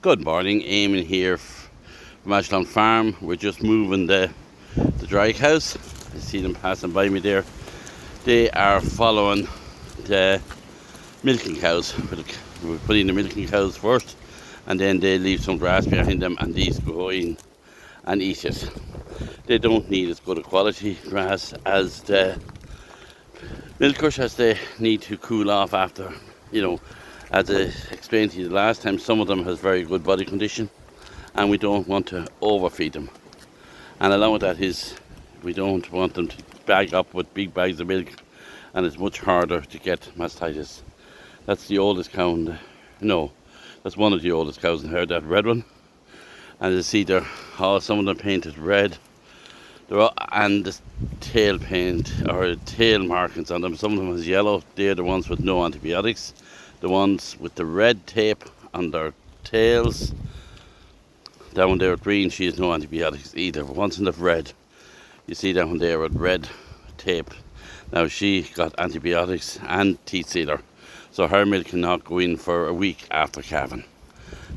Good morning, Eamon here from Ashlawn farm. We're just moving the dry cows. I see them passing by me there. They are following the milking cows. We're putting the milking cows first, and then they leave some grass behind them, and these go in and eat it. They don't need as good a quality grass as the milkers, as they need to cool off after, as I explained to you the last time, some of them has very good body condition, and we don't want to overfeed them. And along with that is, we don't want them to bag up with big bags of milk, and it's much harder to get mastitis. That's the oldest cow that's one of the oldest cows in here, that red one. And you see there, some of them painted red. And the tail paint or tail markings on them. Some of them is yellow. They're the ones with no antibiotics. The ones with the red tape on their tails, down there with green, she has no antibiotics either. But once in the red, you see down there with red tape. Now she got antibiotics and teeth sealer, so her milk cannot go in for a week after calving.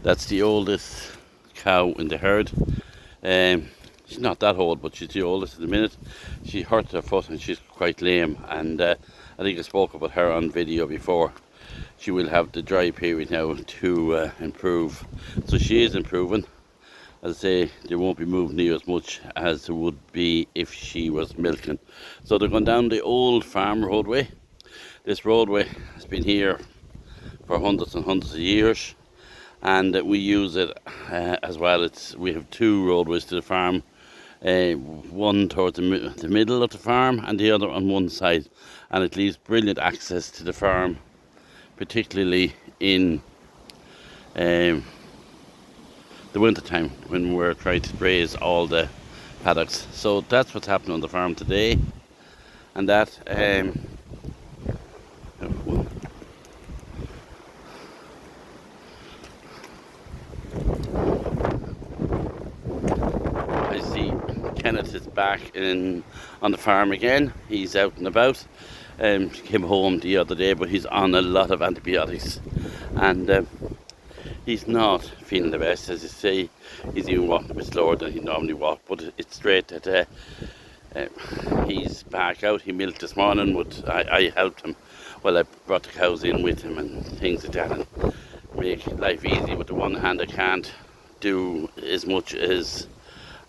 That's the oldest cow in the herd. She's not that old, but she's the oldest at the minute. She hurt her foot and she's quite lame, and I think I spoke about her on video before. She will have the dry period now to improve. So she is improving. As I say, they won't be moving near as much as it would be if she was milking. So they're going down the old farm roadway. This roadway has been here for hundreds and hundreds of years, and we use it as well. We have two roadways to the farm. One towards the middle of the farm and the other on one side, and it leaves brilliant access to the farm, particularly in the winter time when we're trying to graze all the paddocks. So that's what's happening on the farm today, and that I see Kenneth is back on the farm again. He's out and about. Came home the other day, but he's on a lot of antibiotics, and he's not feeling the best. As you say, he's even walking a bit slower than he normally walks, but it's straight that he's back out. He milked this morning, but I helped him. Well, I brought the cows in with him and things like that, and make life easy. With the one hand, I can't do as much as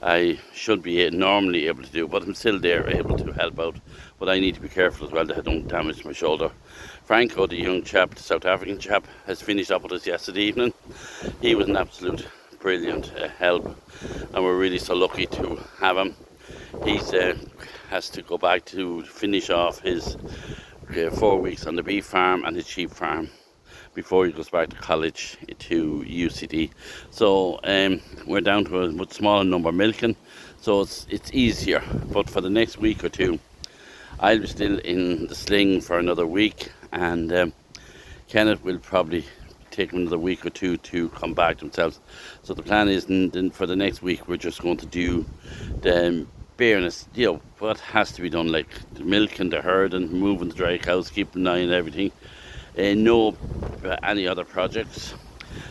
I should be normally able to do, but I'm still there, able to help out. But I need to be careful as well that I don't damage my shoulder. Franco, the young chap, the South African chap, has finished up with us yesterday evening. He was an absolute brilliant help, and we're really so lucky to have him. He has to go back to finish off his 4 weeks on the beef farm and his sheep farm before he goes back to college to UCD. So we're down to a much smaller number milking, so it's easier. But for the next week or two, I'll be still in the sling for another week, and Kenneth will probably take another week or two to come back themselves. So the plan is, for the next week, we're just going to do the bareness, what has to be done, like the milk and the herd and moving the dry cows, keeping an eye on everything. No any other projects.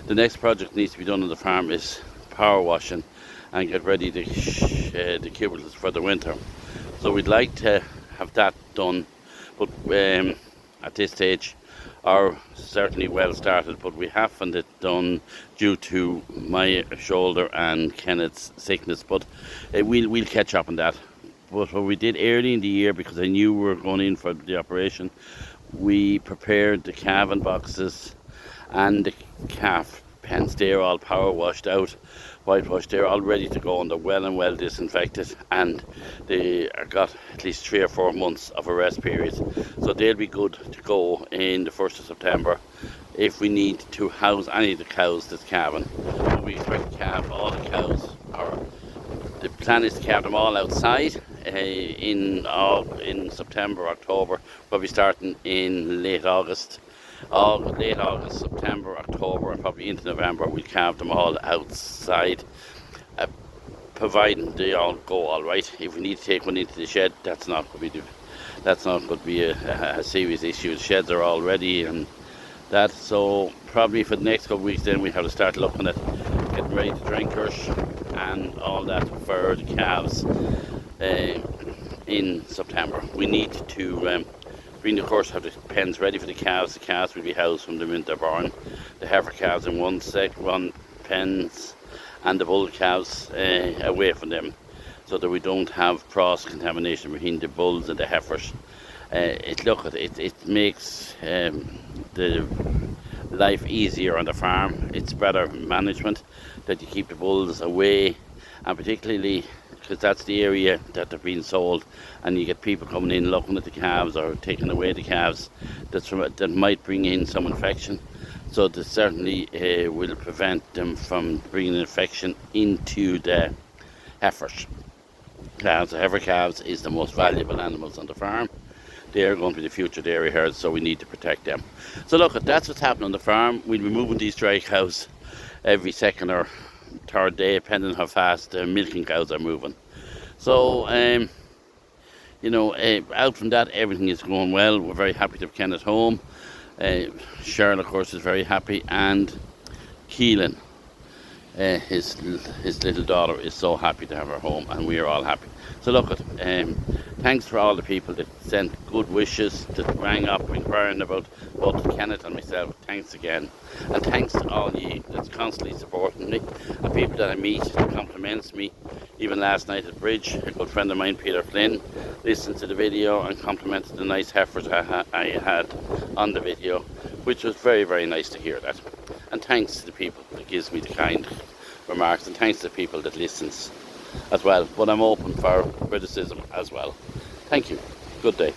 The next project needs to be done on the farm is power washing and get ready the kibbles for the winter. So we'd like to have that done, but at this stage, are certainly well started, but we haven't it done due to my shoulder and Kenneth's sickness. But we'll catch up on that. But what we did early in the year, because I knew we were going in for the operation, we prepared the calving boxes and the calf pens. They're all power washed out, whitewashed. They're all ready to go, and they're well disinfected, and they got at least 3 or 4 months of a rest period, so they'll be good to go in the 1st of September if we need to house any of the cows that's calving. We expect to calve all the cows, or the plan is to calve them all outside in September, October, probably starting in late August, September, October, and probably into November. We'll calve them all outside, providing they all go all right. If we need to take one into the shed, that's not going to be a serious issue. The sheds are all ready, and that. So probably for the next couple of weeks then we have to start looking at getting ready to drinkers and all that for the calves in September. We need to bring the course, have the pens ready for the calves. The calves will be housed from the minute they're born. The heifer calves in one pens, and the bull calves away from them, so that we don't have cross contamination between the bulls and the heifers. It makes the life easier on the farm. It's better management that you keep the bulls away, and particularly because that's the area that they're being sold, and you get people coming in looking at the calves or taking away the calves that might bring in some infection. So this certainly will prevent them from bringing infection into the heifers. The heifer calves is the most valuable animals on the farm. They are going to be the future dairy herds, so we need to protect them. So look, that's what's happening on the farm. We'll be moving these dry cows every second or third day, depending on how fast the milking cows are moving. So, out from that, everything is going well. We're very happy to have Kenneth home. Cheryl, of course, is very happy, and Keelan, his little daughter, is so happy to have her home, and we are all happy. So look, thanks for all the people that sent good wishes, that rang up inquiring about both Kenneth and myself. Thanks again, and thanks to all you that's constantly supporting me, and people that I meet that compliments me. Even last night at Bridge, a good friend of mine, Peter Flynn, listened to the video and complimented the nice heifers I had on the video, which was very, very nice to hear that. And thanks to the people that gives me the kind remarks, and thanks to the people that listens as well. But I'm open for criticism as well. Thank you. Good day.